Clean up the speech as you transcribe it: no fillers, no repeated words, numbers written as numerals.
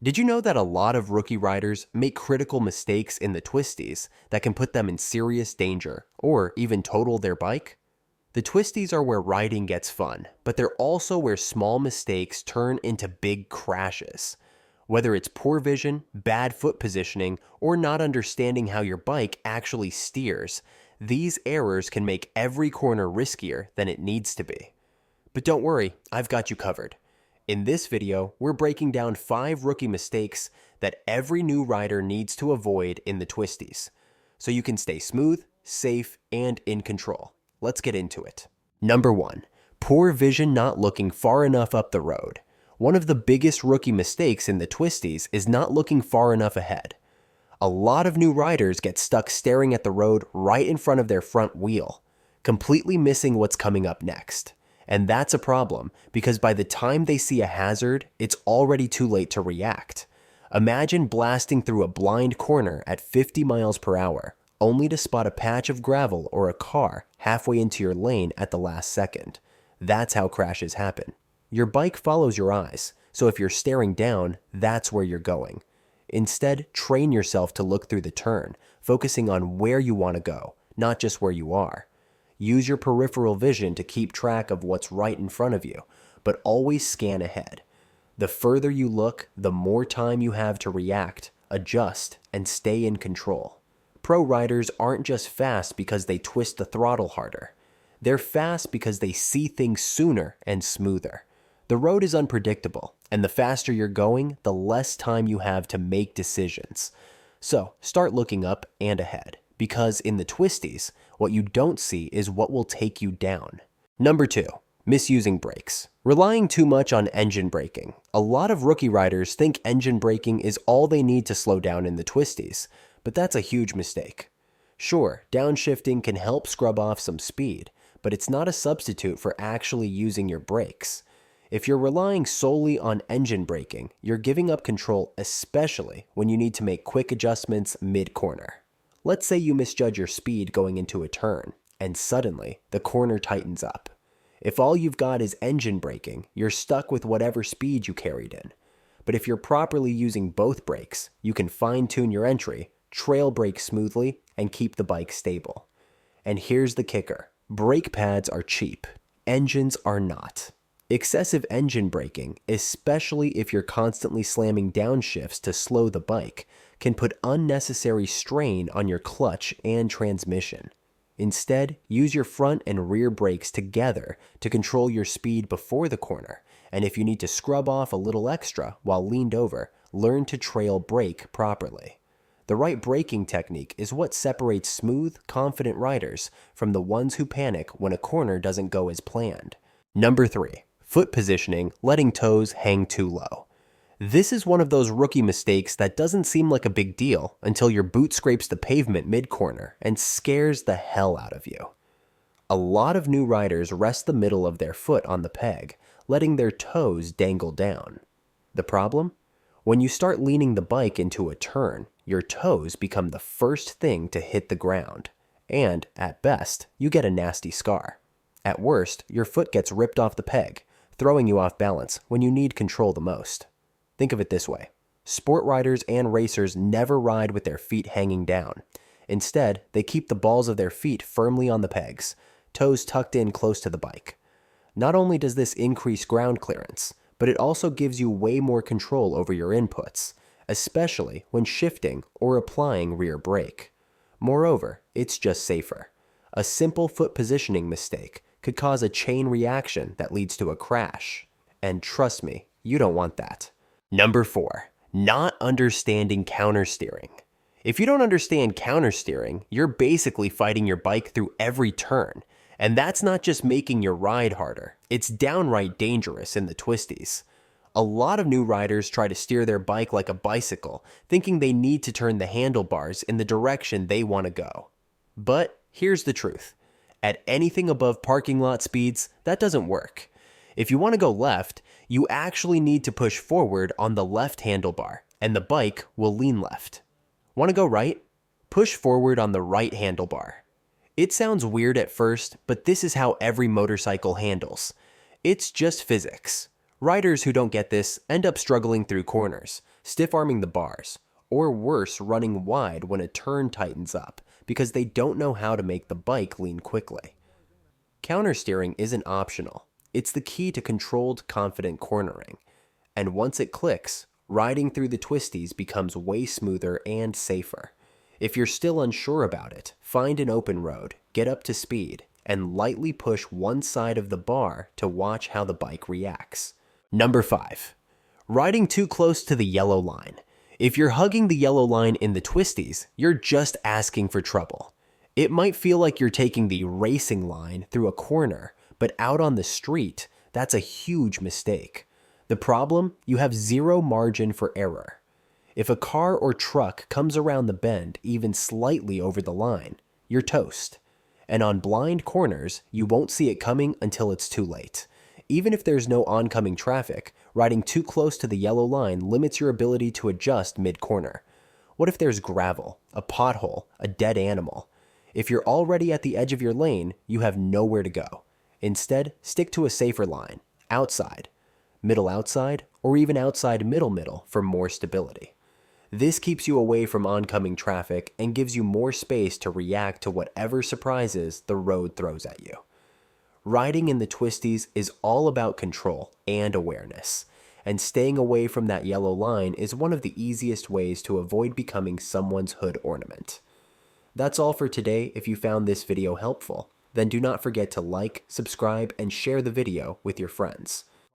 Did you know that a lot of rookie riders make critical mistakes in the twisties that can put them in serious danger or even total their bike? The twisties are where riding gets fun, but they're also where small mistakes turn into big crashes. Whether it's poor vision, bad foot positioning, or not understanding how your bike actually steers, these errors can make every corner riskier than it needs to be. But don't worry, I've got you covered. In this video, we're breaking down 5 rookie mistakes that every new rider needs to avoid in the twisties, so you can stay smooth, safe, and in control. Let's get into it. Number 1. Poor vision not looking far enough up the road. One of the biggest rookie mistakes in the twisties is not looking far enough ahead. A lot of new riders get stuck staring at the road right in front of their front wheel, completely missing what's coming up next. And that's a problem because by the time they see a hazard, it's already too late to react. Imagine blasting through a blind corner at 50 miles per hour, only to spot a patch of gravel or a car halfway into your lane at the last second. That's how crashes happen. Your bike follows your eyes, so if you're staring down, that's where you're going. Instead, train yourself to look through the turn, focusing on where you want to go, not just where you are. Use your peripheral vision to keep track of what's right in front of you, but always scan ahead. The further you look, the more time you have to react, adjust, and stay in control. Pro riders aren't just fast because they twist the throttle harder. They're fast because they see things sooner and smoother. The road is unpredictable, and the faster you're going, the less time you have to make decisions. So, start looking up and ahead, because in the twisties, what you don't see is what will take you down. Number 2. Misusing brakes. Relying too much on engine braking. A lot of rookie riders think engine braking is all they need to slow down in the twisties, but that's a huge mistake. Sure, downshifting can help scrub off some speed, but it's not a substitute for actually using your brakes. If you're relying solely on engine braking, you're giving up control, especially when you need to make quick adjustments mid-corner. Let's say you misjudge your speed going into a turn, and suddenly the corner tightens up. If all you've got is engine braking, you're stuck with whatever speed you carried in. But if you're properly using both brakes, you can fine-tune your entry, trail brake smoothly, and keep the bike stable. And here's the kicker. Brake pads are cheap. Engines are not. Excessive engine braking, especially if you're constantly slamming downshifts to slow the bike, can put unnecessary strain on your clutch and transmission. Instead, use your front and rear brakes together to control your speed before the corner, and if you need to scrub off a little extra while leaned over, learn to trail brake properly. The right braking technique is what separates smooth, confident riders from the ones who panic when a corner doesn't go as planned. Number 3. Foot positioning, letting toes hang too low. This is one of those rookie mistakes that doesn't seem like a big deal until your boot scrapes the pavement mid-corner and scares the hell out of you. A lot of new riders rest the middle of their foot on the peg, letting their toes dangle down. The problem? When you start leaning the bike into a turn, your toes become the first thing to hit the ground, and, at best, you get a nasty scar. At worst, your foot gets ripped off the peg, throwing you off balance when you need control the most. Think of it this way. Sport riders and racers never ride with their feet hanging down. Instead, they keep the balls of their feet firmly on the pegs, toes tucked in close to the bike. Not only does this increase ground clearance, but it also gives you way more control over your inputs, especially when shifting or applying rear brake. Moreover, it's just safer. A simple foot positioning mistake could cause a chain reaction that leads to a crash. And trust me, you don't want that. Number 4. Not understanding countersteering. If you don't understand countersteering, you're basically fighting your bike through every turn. And that's not just making your ride harder, it's downright dangerous in the twisties. A lot of new riders try to steer their bike like a bicycle, thinking they need to turn the handlebars in the direction they want to go. But here's the truth. At anything above parking lot speeds, that doesn't work. If you want to go left, you actually need to push forward on the left handlebar, and the bike will lean left. Want to go right? Push forward on the right handlebar. It sounds weird at first, but this is how every motorcycle handles. It's just physics. Riders who don't get this end up struggling through corners, stiff-arming the bars, or worse, running wide when a turn tightens up because they don't know how to make the bike lean quickly. Countersteering isn't optional. It's the key to controlled, confident cornering. And once it clicks, riding through the twisties becomes way smoother and safer. If you're still unsure about it, find an open road, get up to speed, and lightly push one side of the bar to watch how the bike reacts. Number 5. Riding too close to the yellow line. If you're hugging the yellow line in the twisties, you're just asking for trouble. It might feel like you're taking the racing line through a corner, but out on the street, that's a huge mistake. The problem? You have zero margin for error. If a car or truck comes around the bend even slightly over the line, you're toast. And on blind corners, you won't see it coming until it's too late. Even if there's no oncoming traffic, riding too close to the yellow line limits your ability to adjust mid-corner. What if there's gravel, a pothole, a dead animal? If you're already at the edge of your lane, you have nowhere to go. Instead, stick to a safer line, outside, middle outside, or even outside middle for more stability. This keeps you away from oncoming traffic and gives you more space to react to whatever surprises the road throws at you. Riding in the twisties is all about control and awareness, and staying away from that yellow line is one of the easiest ways to avoid becoming someone's hood ornament. That's all for today. If you found this video helpful, then do not forget to like, subscribe, and share the video with your friends.